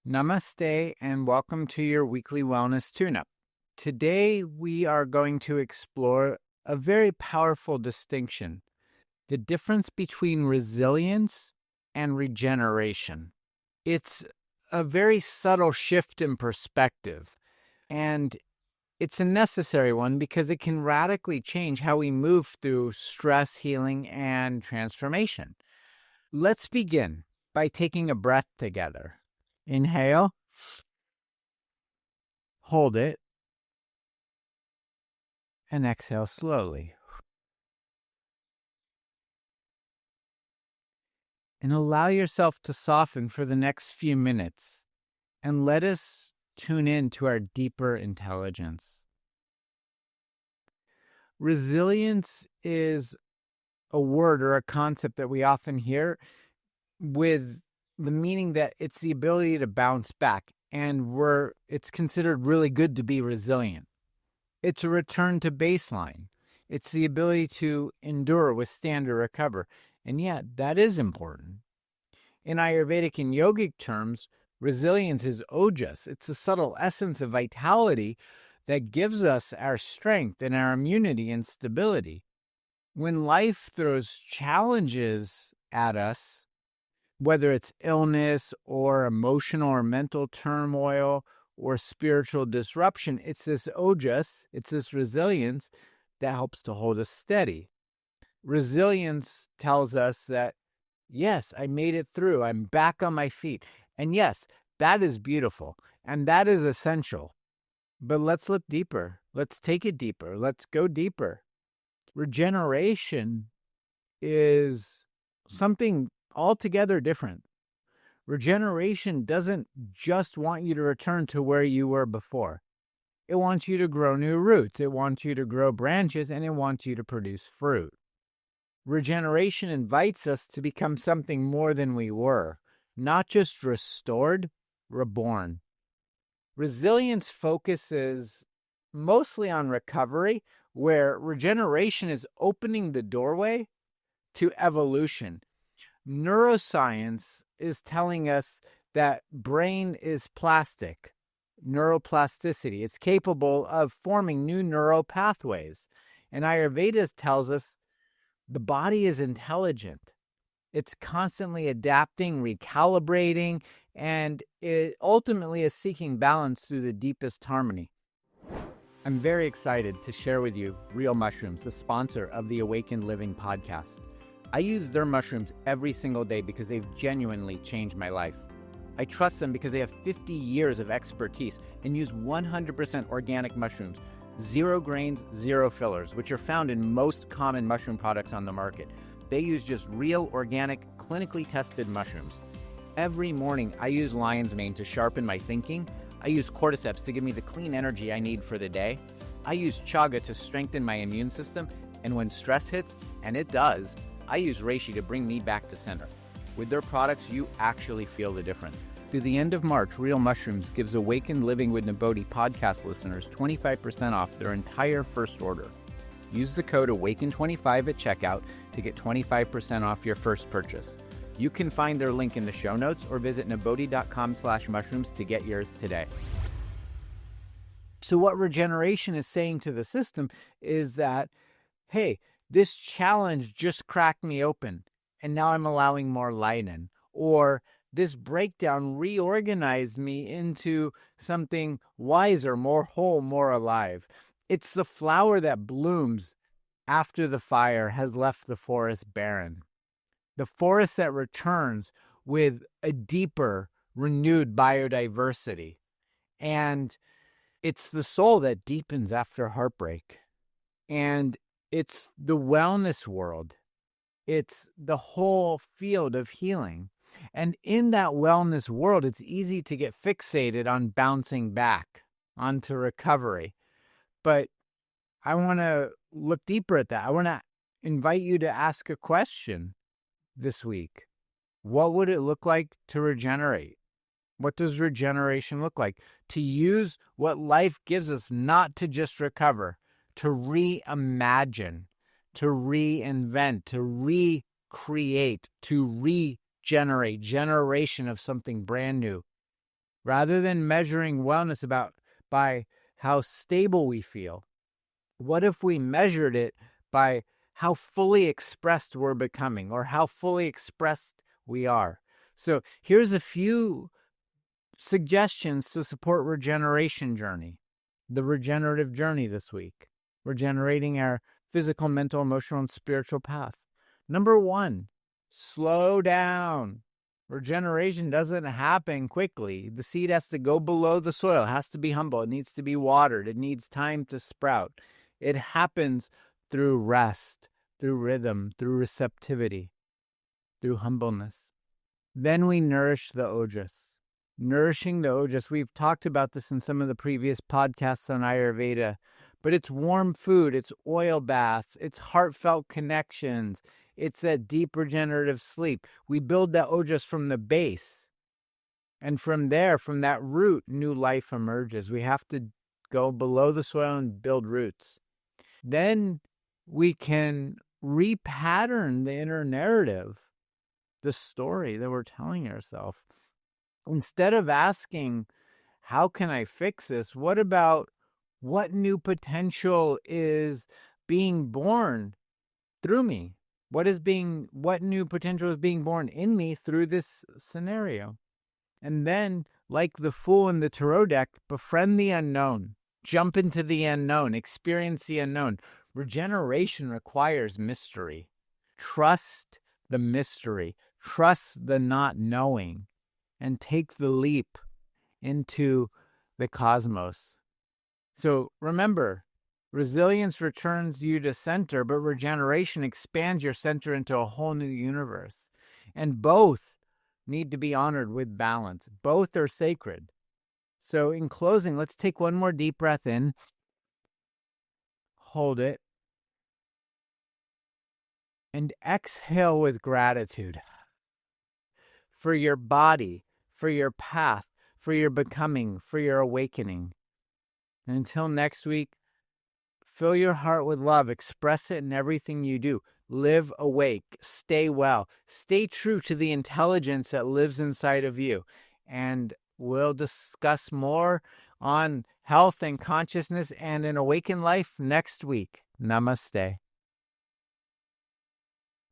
Namaste and welcome to your weekly wellness tune-up. Today we are going to explore a very powerful distinction, the difference between resilience and regeneration. It's a very subtle shift in perspective, and it's a necessary one because it can radically change how we move through stress, healing, and transformation. Let's begin by taking a breath together. Inhale, hold it, and exhale slowly. And allow yourself to soften for the next few minutes, and let us tune in to our deeper intelligence. Resilience is a word or a concept that we often hear with the meaning that it's the ability to bounce back, and it's considered really good to be resilient. It's a return to baseline. It's the ability to endure, withstand, or recover. And yet, that is important. In Ayurvedic and yogic terms, resilience is ojas. It's a subtle essence of vitality that gives us our strength and our immunity and stability. When life throws challenges at us, whether it's illness or emotional or mental turmoil or spiritual disruption, it's this ojas, it's this resilience that helps to hold us steady. Resilience tells us that, yes, I made it through. I'm back on my feet. And yes, that is beautiful and that is essential. But let's look deeper. Let's take it deeper. Let's go deeper. Regeneration is something altogether different. Regeneration doesn't just want you to return to where you were before. It wants you to grow new roots. It wants you to grow branches, and it wants you to produce fruit. Regeneration invites us to become something more than we were, not just restored, reborn. Resilience focuses mostly on recovery, where regeneration is opening the doorway to evolution. Neuroscience is telling us that brain is plastic, neuroplasticity. It's capable of forming new neural pathways. And Ayurveda tells us the body is intelligent. It's constantly adapting, recalibrating, and it ultimately is seeking balance through the deepest harmony. I'm very excited to share with you Real Mushrooms, the sponsor of the Awakened Living podcast. I use their mushrooms every single day because they've genuinely changed my life. I trust them because they have 50 years of expertise and use 100% organic mushrooms, 0 grains, 0 fillers, which are found in most common mushroom products on the market. They use just real, organic, clinically tested mushrooms. Every morning, I use lion's mane to sharpen my thinking. I use cordyceps to give me the clean energy I need for the day. I use chaga to strengthen my immune system. And when stress hits, and it does, I use reishi to bring me back to center. With their products, you actually feel the difference. Through the end of March, Real Mushrooms gives Awakened Living with Nibodhi podcast listeners 25% off their entire first order. Use the code AWAKEN25 at checkout to get 25% off your first purchase. You can find their link in the show notes or visit nibodhi.com/mushrooms to get yours today. So what regeneration is saying to the system is that, hey, this challenge just cracked me open, and now I'm allowing more light in. Or this breakdown reorganized me into something wiser, more whole, more alive. It's the flower that blooms after the fire has left the forest barren. The forest that returns with a deeper, renewed biodiversity. And it's the soul that deepens after heartbreak. And it's the wellness world. It's the whole field of healing. And in that wellness world, it's easy to get fixated on bouncing back onto recovery. But I want to look deeper at that. I want to invite you to ask a question this week. What would it look like to regenerate? What does regeneration look like? To use what life gives us, not to just recover, to reimagine, to reinvent, to recreate, to regenerate, generation of something brand new. Rather than measuring wellness by how stable we feel, what if we measured it by how fully expressed we're becoming or how fully expressed we are? So here's a few suggestions to support regeneration journey, the regenerative journey this week, regenerating our physical, mental, emotional, and spiritual path. Number 1, slow down. Regeneration doesn't happen quickly. The seed has to go below the soil. It has to be humble. It needs to be watered. It needs time to sprout. It happens through rest, through rhythm, through receptivity, through humbleness. Then we nourish the ojas. Nourishing the ojas. We've talked about this in some of the previous podcasts on Ayurveda, but it's warm food, it's oil baths, it's heartfelt connections, it's a deep regenerative sleep. We build the ojas from the base. And from there, from that root, new life emerges. We have to go below the soil and build roots. Then we can repattern the inner narrative, the story that we're telling ourselves. Instead of asking, how can I fix this? What about what new potential is being born through me? What new potential is being born in me through this scenario? And then, like the fool in the tarot deck, befriend the unknown. Jump into the unknown. Experience the unknown. Regeneration requires mystery. Trust the mystery. Trust the not knowing. And take the leap into the cosmos. So remember, resilience returns you to center, but regeneration expands your center into a whole new universe. And both need to be honored with balance. Both are sacred. So in closing, let's take one more deep breath in. Hold it. And exhale with gratitude for your body, for your path, for your becoming, for your awakening. And until next week, fill your heart with love. Express it in everything you do. Live awake. Stay well. Stay true to the intelligence that lives inside of you. And we'll discuss more on health and consciousness and an awakened life next week. Namaste.